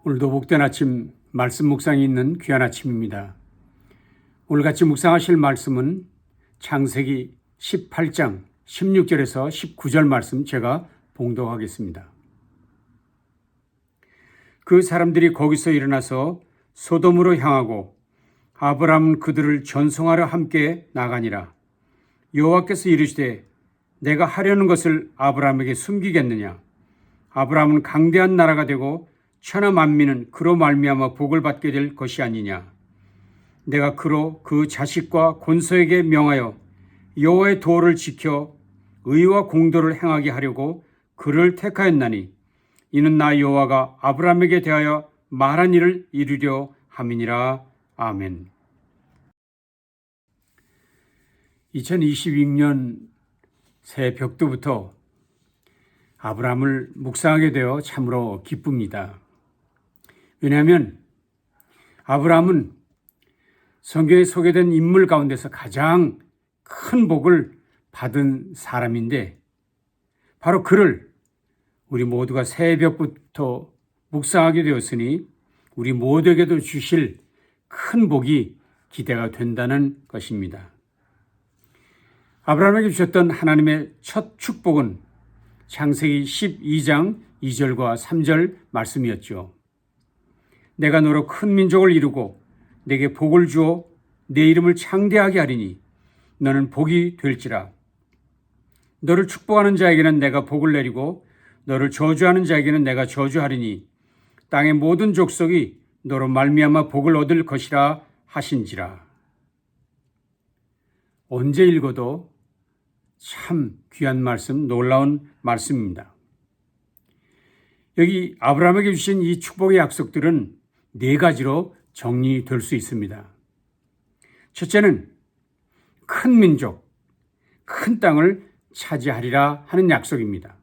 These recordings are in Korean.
오늘도 복된 아침 말씀 묵상이 있는 귀한 아침입니다. 오늘 같이 묵상하실 말씀은 창세기 18장 16절에서 19절 말씀 제가 봉독하겠습니다. 그 사람들이 거기서 일어나서 소돔으로 향하고 아브람은 그들을 전송하러 함께 나가니라. 여호와께서 이르시되 내가 하려는 것을 아브람에게 숨기겠느냐. 아브람은 강대한 나라가 되고 천하 만민은 그로 말미암아 복을 받게 될 것이 아니냐. 내가 그로 그 자식과 권소에게 명하여 여호와의 도를 지켜 의와 공도를 행하게 하려고 그를 택하였나니 이는 나 여호와가 아브람에게 대하여 말한 일을 이루려 함이니라. 아멘. 2022년 새해 벽두부터 아브람을 묵상하게 되어 참으로 기쁩니다. 왜냐하면 아브람은 성경에 소개된 인물 가운데서 가장 큰 복을 받은 사람인데 바로 그를 우리 모두가 새벽부터 묵상하게 되었으니 우리 모두에게도 주실 큰 복이 기대가 된다는 것입니다. 아브라함에게 주셨던 하나님의 첫 축복은 창세기 12장 2절과 3절 말씀이었죠. 내가 너로 큰 민족을 이루고 내게 복을 주어 내 이름을 창대하게 하리니 너는 복이 될지라. 너를 축복하는 자에게는 내가 복을 내리고 너를 저주하는 자에게는 내가 저주하리니 땅의 모든 족속이 너로 말미암아 복을 얻을 것이라 하신지라. 언제 읽어도 참 귀한 말씀, 놀라운 말씀입니다. 여기 아브라함에게 주신 이 축복의 약속들은 네 가지로 정리될 수 있습니다. 첫째는 큰 민족, 큰 땅을 차지하리라 하는 약속입니다.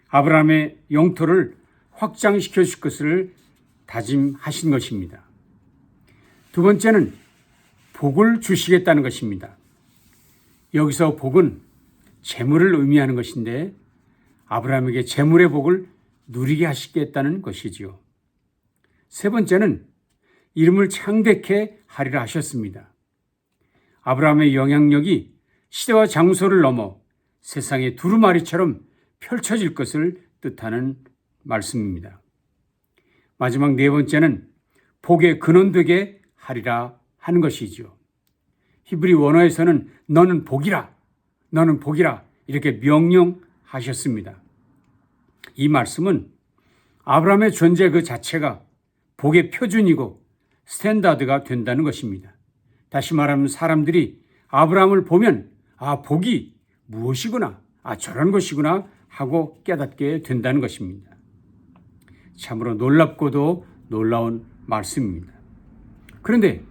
아브라함의 영토를 확장시켜 줄 것을 다짐하신 것입니다. 두 번째는 복을 주시겠다는 것입니다. 여기서 복은 재물을 의미하는 것인데 아브라함에게 재물의 복을 누리게 하시겠다는 것이지요. 세 번째는 이름을 창대케 하리라 하셨습니다. 아브라함의 영향력이 시대와 장소를 넘어 세상의 두루마리처럼 펼쳐질 것을 뜻하는 말씀입니다. 마지막 네 번째는 복의 근원되게 하리라 하는 것이지요. 히브리 원어에서는 너는 복이라, 너는 복이라 이렇게 명령하셨습니다. 이 말씀은 아브라함의 존재 그 자체가 복의 표준이고 스탠다드가 된다는 것입니다. 다시 말하면 사람들이 아브라함을 보면 복이 무엇이구나, 저런 것이구나 하고 깨닫게 된다는 것입니다. 참으로 놀랍고도 놀라운 말씀입니다. 그런데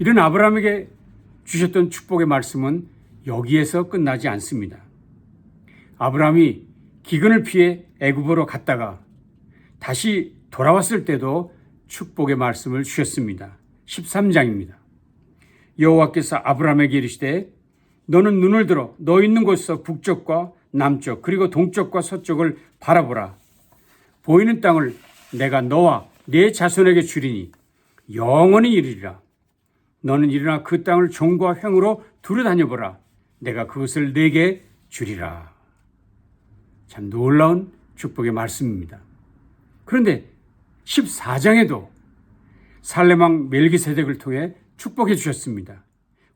이런 아브라함에게 주셨던 축복의 말씀은 여기에서 끝나지 않습니다. 아브라함이 기근을 피해 애굽으로 갔다가 다시 돌아왔을 때도 축복의 말씀을 주셨습니다. 13장입니다. 여호와께서 아브라함에게 이르시되 너는 눈을 들어 너 있는 곳에서 북쪽과 남쪽 그리고 동쪽과 서쪽을 바라보라. 보이는 땅을 내가 너와 네 자손에게 주리니 영원히 이르리라. 너는 일어나 그 땅을 종과 횡으로 두루다녀보라. 내가 그것을 네게 주리라. 참 놀라운 축복의 말씀입니다. 그런데 14장에도 살렘왕 멜기세덱을 통해 축복해 주셨습니다.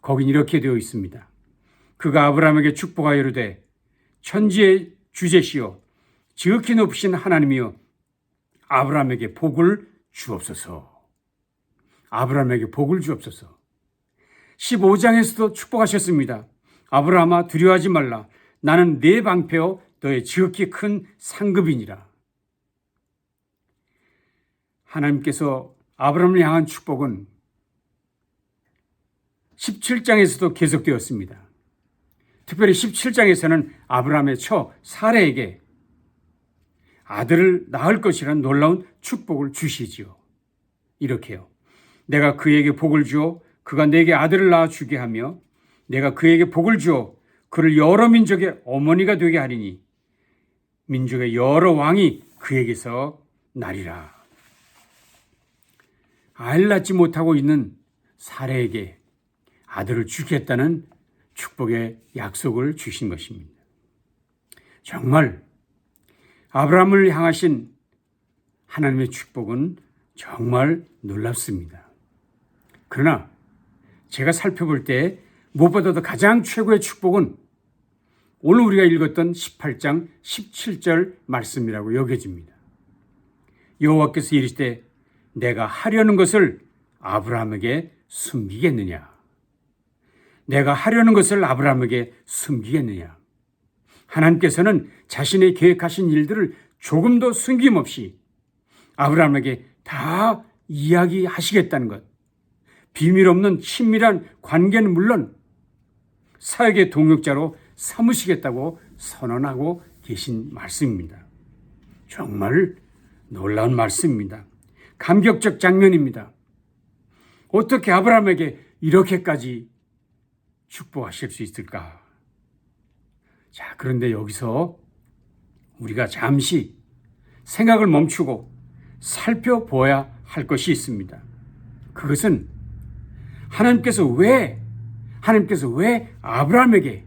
거긴 이렇게 되어 있습니다. 그가 아브라함에게 축복하여 이르되 천지의 주제시여 지극히 높으신 하나님이여 아브라함에게 복을 주옵소서. 아브라함에게 복을 주옵소서. 15장에서도 축복하셨습니다. 아브라함아 두려워하지 말라. 나는 네 방패요 너의 지극히 큰 상급이니라. 하나님께서 아브라함을 향한 축복은 17장에서도 계속되었습니다. 특별히 17장에서는 아브라함의 처 사레에게 아들을 낳을 것이라는 놀라운 축복을 주시지요. 이렇게요. 내가 그에게 복을 주어 그가 내게 아들을 낳아 주게 하며 내가 그에게 복을 주어 그를 여러 민족의 어머니가 되게 하리니 민족의 여러 왕이 그에게서 나리라. 아이를 낳지 못하고 있는 사라에게 아들을 주겠다는 축복의 약속을 주신 것입니다. 정말 아브라함을 향하신 하나님의 축복은 정말 놀랍습니다. 그러나 제가 살펴볼 때 무엇보다도 가장 최고의 축복은 오늘 우리가 읽었던 18장 17절 말씀이라고 여겨집니다. 여호와께서 이르시되 내가 하려는 것을 아브라함에게 숨기겠느냐? 내가 하려는 것을 아브라함에게 숨기겠느냐? 하나님께서는 자신의 계획하신 일들을 조금도 숨김없이 아브라함에게 다 이야기하시겠다는 것. 비밀 없는 친밀한 관계는 물론 사역의 동역자로 삼으시겠다고 선언하고 계신 말씀입니다. 정말 놀라운 말씀입니다. 감격적 장면입니다. 어떻게 아브라함에게 이렇게까지 축복하실 수 있을까? 자, 그런데 여기서 우리가 잠시 생각을 멈추고 살펴보아야 할 것이 있습니다. 그것은 하나님께서 왜 아브라함에게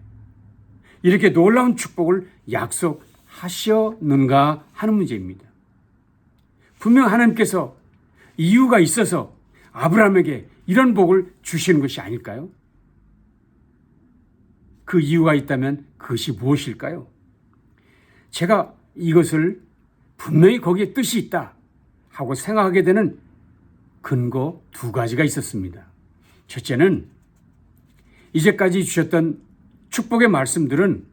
이렇게 놀라운 축복을 약속하셨는가 하는 문제입니다. 분명 하나님께서 이유가 있어서 아브라함에게 이런 복을 주시는 것이 아닐까요? 그 이유가 있다면 그것이 무엇일까요? 제가 이것을 분명히 거기에 뜻이 있다 하고 생각하게 되는 근거 두 가지가 있었습니다. 첫째는 이제까지 주셨던 축복의 말씀들은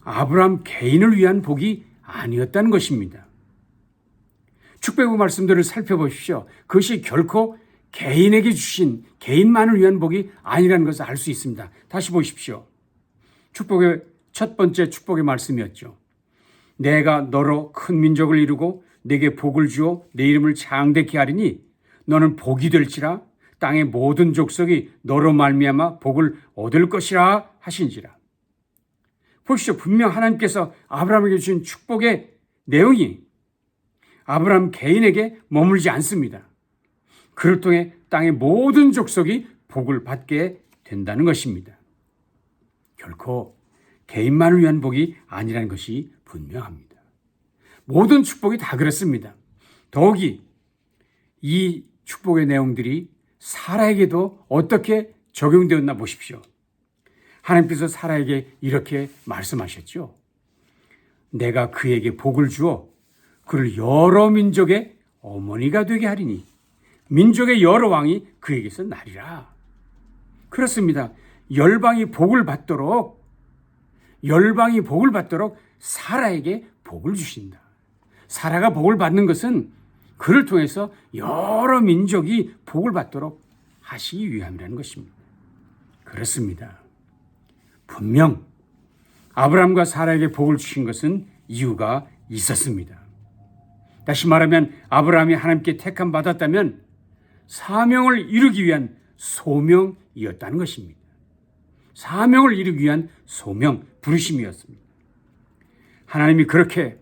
아브라함 개인을 위한 복이 아니었다는 것입니다. 축복의 말씀들을 살펴보십시오. 그것이 결코 개인에게 주신 개인만을 위한 복이 아니라는 것을 알 수 있습니다. 다시 보십시오. 축복의 첫 번째 축복의 말씀이었죠. 내가 너로 큰 민족을 이루고 내게 복을 주어 내 이름을 장대케 하리니 너는 복이 될지라 땅의 모든 족속이 너로 말미암아 복을 얻을 것이라 하신지라. 보시죠. 분명 하나님께서 아브라함에게 주신 축복의 내용이 아브라함 개인에게 머물지 않습니다. 그를 통해 땅의 모든 족속이 복을 받게 된다는 것입니다. 결코 개인만을 위한 복이 아니라는 것이 분명합니다. 모든 축복이 다 그렇습니다. 더욱이 이 축복의 내용들이 사라에게도 어떻게 적용되었나 보십시오. 하나님께서 사라에게 이렇게 말씀하셨죠. 내가 그에게 복을 주어 그를 여러 민족의 어머니가 되게 하리니 민족의 여러 왕이 그에게서 나리라. 그렇습니다. 열방이 복을 받도록 사라에게 복을 주신다. 사라가 복을 받는 것은 그를 통해서 여러 민족이 복을 받도록 하시기 위함이라는 것입니다. 그렇습니다. 분명 아브라함과 사라에게 복을 주신 것은 이유가 있었습니다. 다시 말하면 아브라함이 하나님께 택함 받았다면 사명을 이루기 위한 소명이었다는 것입니다. 사명을 이루기 위한 소명, 부르심이었습니다. 하나님이 그렇게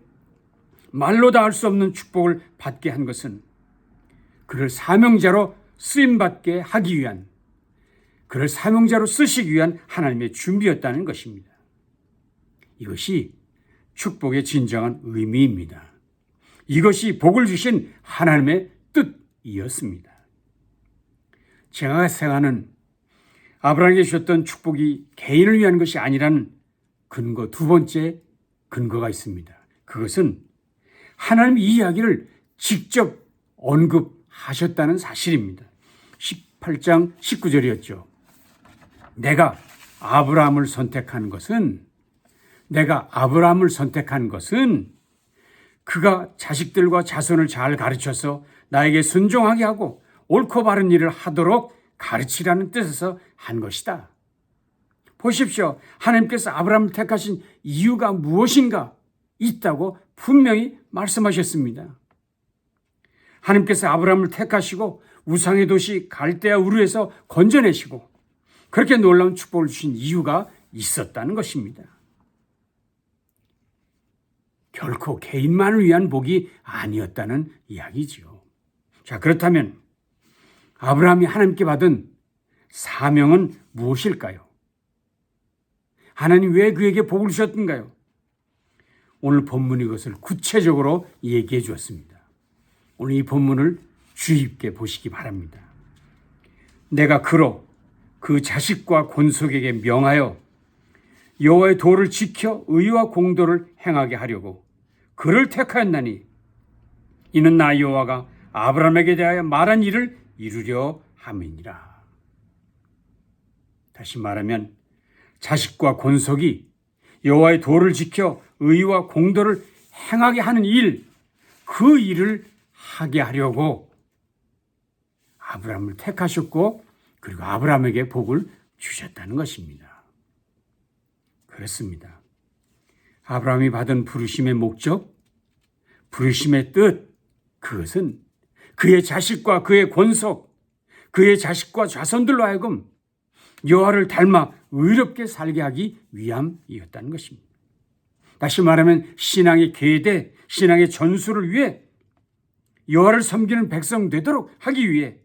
말로 다 할 수 없는 축복을 받게 한 것은 그를 사명자로 쓰임받게 하기 위한, 그를 사명자로 쓰시기 위한 하나님의 준비였다는 것입니다. 이것이 축복의 진정한 의미입니다. 이것이 복을 주신 하나님의 뜻이었습니다. 제가 생각하는 아브라함에게 주셨던 축복이 개인을 위한 것이 아니라는 근거, 두 번째 근거가 있습니다. 그것은 하나님이 이 이야기를 직접 언급하셨다는 사실입니다. 18장 19절이었죠. 내가 아브라함을 선택한 것은 그가 자식들과 자손을 잘 가르쳐서 나에게 순종하게 하고 옳고 바른 일을 하도록 가르치라는 뜻에서 한 것이다. 보십시오. 하나님께서 아브라함을 택하신 이유가 무엇인가 있다고 분명히 말씀하셨습니다. 하나님께서 아브라함을 택하시고 우상의 도시 갈대아 우르에서 건져내시고 그렇게 놀라운 축복을 주신 이유가 있었다는 것입니다. 결코 개인만을 위한 복이 아니었다는 이야기지요. 자, 그렇다면 아브라함이 하나님께 받은 사명은 무엇일까요? 하나님 왜 그에게 복을 주셨던가요? 오늘 본문이 이것을 구체적으로 얘기해 주었습니다. 오늘 이 본문을 주의 깊게 보시기 바랍니다. 내가 그로 그 자식과 권속에게 명하여 여호와의 도를 지켜 의와 공도를 행하게 하려고 그를 택하였나니 이는 나 여호와가 아브라함에게 대하여 말한 일을 이루려 함이니라. 다시 말하면 자식과 권속이 여호와의 도를 지켜 의와 공도를 행하게 하는 일, 그 일을 하게 하려고 아브라함을 택하셨고 그리고 아브라함에게 복을 주셨다는 것입니다. 그렇습니다. 아브라함이 받은 부르심의 목적, 부르심의 뜻, 그것은 그의 자식과 그의 권속, 그의 자식과 자손들로 하여금 여호와를 닮아 의롭게 살게 하기 위함이었다는 것입니다. 다시 말하면 신앙의 계대, 신앙의 전수를 위해 여호와를 섬기는 백성 되도록 하기 위해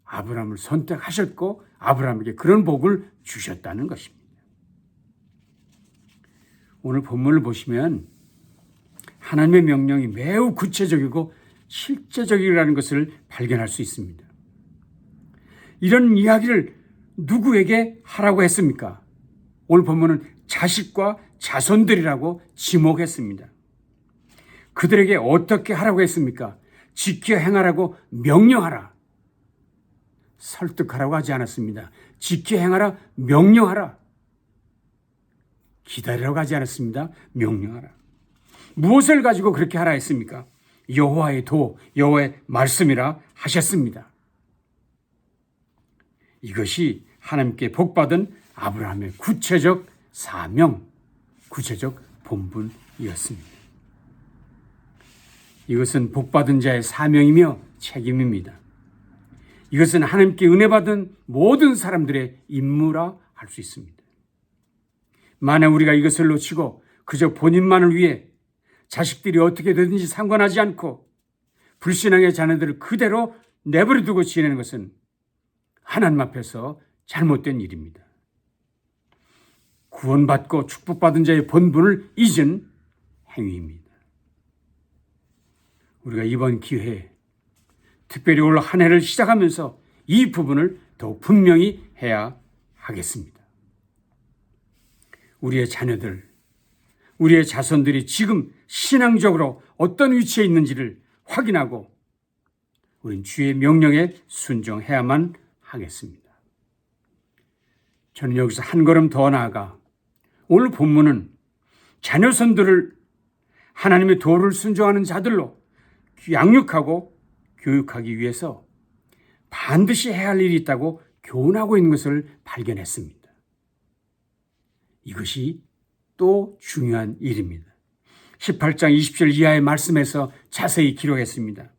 아브라함을 선택하셨고 아브라함에게 그런 복을 주셨다는 것입니다. 오늘 본문을 보시면 하나님의 명령이 매우 구체적이고 실제적이라는 것을 발견할 수 있습니다. 이런 이야기를 누구에게 하라고 했습니까? 오늘 본문은 자식과 자손들이라고 지목했습니다. 그들에게 어떻게 하라고 했습니까? 지켜 행하라고 명령하라. 설득하라고 하지 않았습니다. 지켜 행하라, 명령하라. 기다리라고 하지 않았습니다. 명령하라. 무엇을 가지고 그렇게 하라 했습니까? 여호와의 도, 여호와의 말씀이라 하셨습니다. 이것이 하나님께 복받은 아브라함의 구체적 사명, 구체적 본분이었습니다. 이것은 복받은 자의 사명이며 책임입니다. 이것은 하나님께 은혜 받은 모든 사람들의 임무라 할 수 있습니다. 만약 우리가 이것을 놓치고 그저 본인만을 위해 자식들이 어떻게 되든지 상관하지 않고 불신앙의 자녀들을 그대로 내버려 두고 지내는 것은 하나님 앞에서 잘못된 일입니다. 구원받고 축복받은 자의 본분을 잊은 행위입니다. 우리가 이번 기회에 특별히 올 한 해를 시작하면서 이 부분을 더욱 분명히 해야 하겠습니다. 우리의 자녀들, 우리의 자손들이 지금 신앙적으로 어떤 위치에 있는지를 확인하고 우린 주의 명령에 순종해야만 하겠습니다. 저는 여기서 한 걸음 더 나아가 오늘 본문은 자녀손들을 하나님의 도를 순종하는 자들로 양육하고 교육하기 위해서 반드시 해야 할 일이 있다고 교훈하고 있는 것을 발견했습니다. 이것이 또 중요한 일입니다. 18장 20절 이하의 말씀에서 자세히 기록했습니다.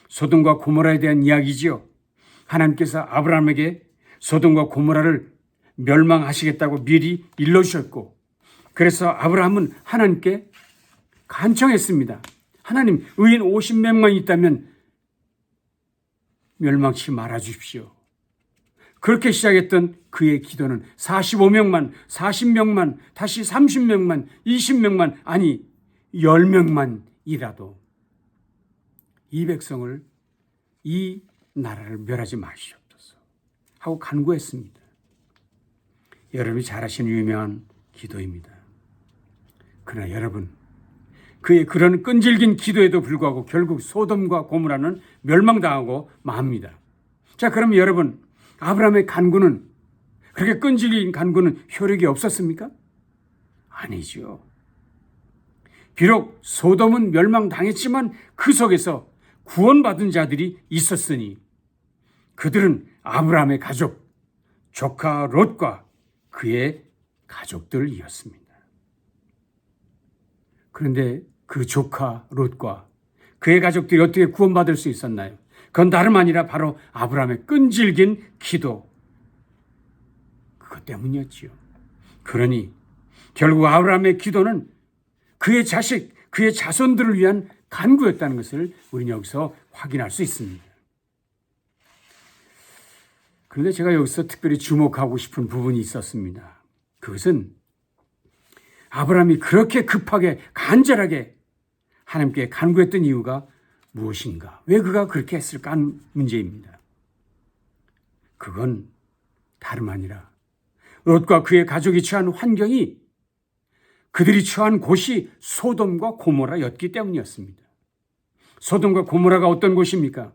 소돔과 고모라에 대한 이야기지요. 하나님께서 아브라함에게 소돔과 고모라를 멸망하시겠다고 미리 일러주셨고, 그래서 아브라함은 하나님께 간청했습니다. 하나님, 의인 50명만 있다면 멸망치 말아 주십시오. 그렇게 시작했던 그의 기도는 45명만, 40명만, 다시 30명만, 20명만, 아니 10명만이라도 이 백성을, 이 나라를 멸하지 마시옵소서 하고 간구했습니다. 여러분이 잘 아시는 유명한 기도입니다. 그러나 여러분, 그의 그런 끈질긴 기도에도 불구하고 결국 소돔과 고모라는 멸망당하고 맙니다. 자, 그럼 여러분, 아브라함의 간구는, 그렇게 끈질긴 간구는 효력이 없었습니까? 아니죠. 비록 소돔은 멸망당했지만 그 속에서 구원받은 자들이 있었으니 그들은 아브라함의 가족, 조카 롯과 그의 가족들이었습니다. 그런데 그 조카 롯과 그의 가족들이 어떻게 구원받을 수 있었나요? 그건 다름 아니라 바로 아브라함의 끈질긴 기도, 그것 때문이었지요. 그러니 결국 아브라함의 기도는 그의 자식, 그의 자손들을 위한 간구였다는 것을 우리는 여기서 확인할 수 있습니다. 그런데 제가 여기서 특별히 주목하고 싶은 부분이 있었습니다. 그것은 아브라함이 그렇게 급하게 간절하게 하나님께 간구했던 이유가 무엇인가? 왜 그가 그렇게 했을까 하는 문제입니다. 그건 다름 아니라 롯과 그의 가족이 처한 환경이 그들이 처한 곳이 소돔과 고모라였기 때문이었습니다. 소돔과 고모라가 어떤 곳입니까?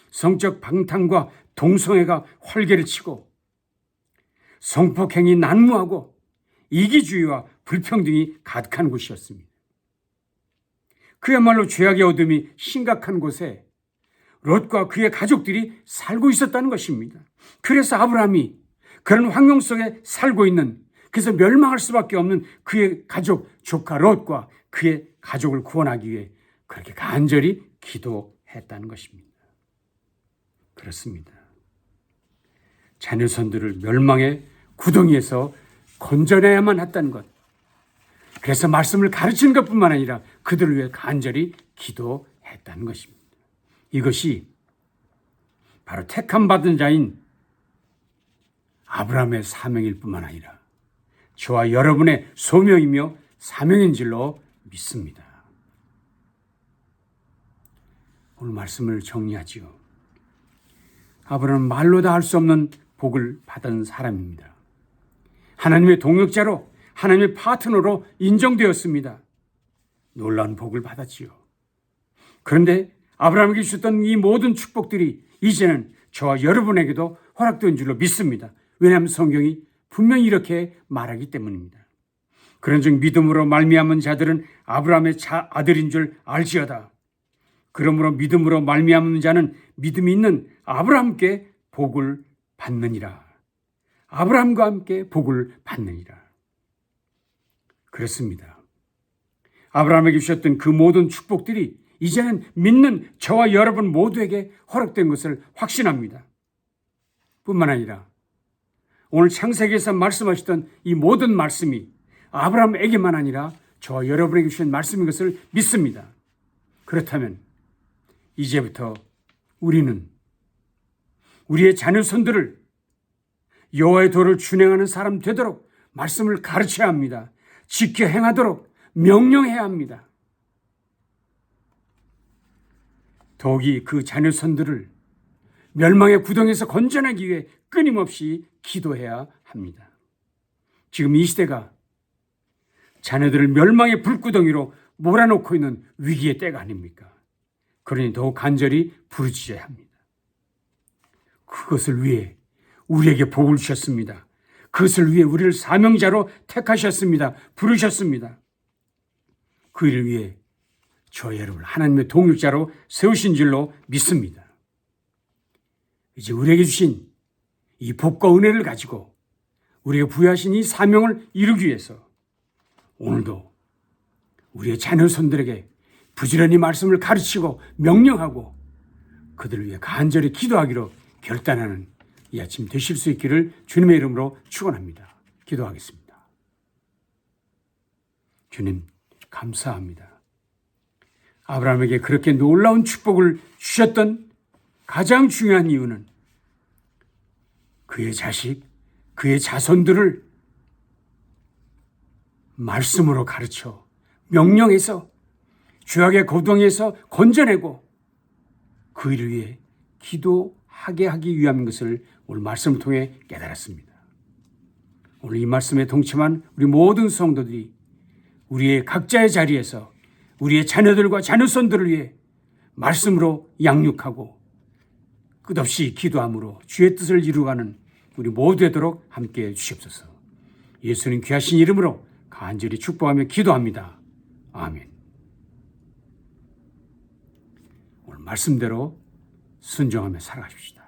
성적 방탕과 동성애가 활개를 치고 성폭행이 난무하고 이기주의와 불평등이 가득한 곳이었습니다. 그야말로 죄악의 어둠이 심각한 곳에 롯과 그의 가족들이 살고 있었다는 것입니다. 그래서 아브라함이 그런 환경 속에 살고 있는, 그래서 멸망할 수밖에 없는 그의 가족, 조카 롯과 그의 가족을 구원하기 위해 그렇게 간절히 기도했다는 것입니다. 그렇습니다. 자녀손들을 멸망의 구덩이에서 건져내야만 했다는 것. 그래서 말씀을 가르치는 것뿐만 아니라 그들을 위해 간절히 기도했다는 것입니다. 이것이 바로 택함받은 자인 아브라함의 사명일 뿐만 아니라 저와 여러분의 소명이며 사명인 줄로 믿습니다. 오늘 말씀을 정리하지요. 아브라함은 말로 다 할 수 없는 복을 받은 사람입니다. 하나님의 동역자로, 하나님의 파트너로 인정되었습니다. 놀라운 복을 받았지요. 그런데 아브라함에게 주셨던 이 모든 축복들이 이제는 저와 여러분에게도 허락된 줄로 믿습니다. 왜냐하면 성경이 분명히 이렇게 말하기 때문입니다. 그런즉 믿음으로 말미암은 자들은 아브라함의 아들인 줄 알지어다. 그러므로 믿음으로 말미암은 자는 믿음이 있는 아브라함께 복을 받느니라. 아브라함과 함께 복을 받느니라. 그렇습니다. 아브라함에게 주셨던 그 모든 축복들이 이제는 믿는 저와 여러분 모두에게 허락된 것을 확신합니다. 뿐만 아니라 오늘 창세기에서 말씀하셨던 이 모든 말씀이 아브라함에게만 아니라 저와 여러분에게 주신 말씀인 것을 믿습니다. 그렇다면 이제부터 우리는 우리의 자녀손들을 여호와의 도를 준행하는 사람 되도록 말씀을 가르쳐야 합니다. 지켜 행하도록 명령해야 합니다. 더욱이 그 자녀손들을 멸망의 구덩이에서 건져내기 위해 끊임없이 기도해야 합니다. 지금 이 시대가 자녀들을 멸망의 불구덩이로 몰아넣고 있는 위기의 때가 아닙니까? 그러니 더욱 간절히 부르짖어야 합니다. 그것을 위해 우리에게 복을 주셨습니다. 그것을 위해 우리를 사명자로 택하셨습니다. 부르셨습니다. 그 일을 위해 저 여러분 하나님의 동역자로 세우신 줄로 믿습니다. 이제 우리에게 주신 이 복과 은혜를 가지고 우리에게 부여하신 이 사명을 이루기 위해서 오늘도 우리의 자녀손들에게 부지런히 말씀을 가르치고 명령하고 그들을 위해 간절히 기도하기로 결단하는 이 아침 되실 수 있기를 주님의 이름으로 축원합니다. 기도하겠습니다. 주님 감사합니다. 아브라함에게 그렇게 놀라운 축복을 주셨던 가장 중요한 이유는 그의 자식, 그의 자손들을 말씀으로 가르쳐 명령해서 죄악의 고동에서 건져내고 그 일을 위해 기도하게 하기 위함인 것을 오늘 말씀을 통해 깨달았습니다. 오늘 이 말씀에 동참한 우리 모든 성도들이 우리의 각자의 자리에서 우리의 자녀들과 자녀손들을 위해 말씀으로 양육하고 끝없이 기도함으로 주의 뜻을 이루어가는 우리 모두 되도록 함께해 주시옵소서. 예수님 귀하신 이름으로 간절히 축복하며 기도합니다. 아멘. 오늘 말씀대로 순종하며 살아가십시다.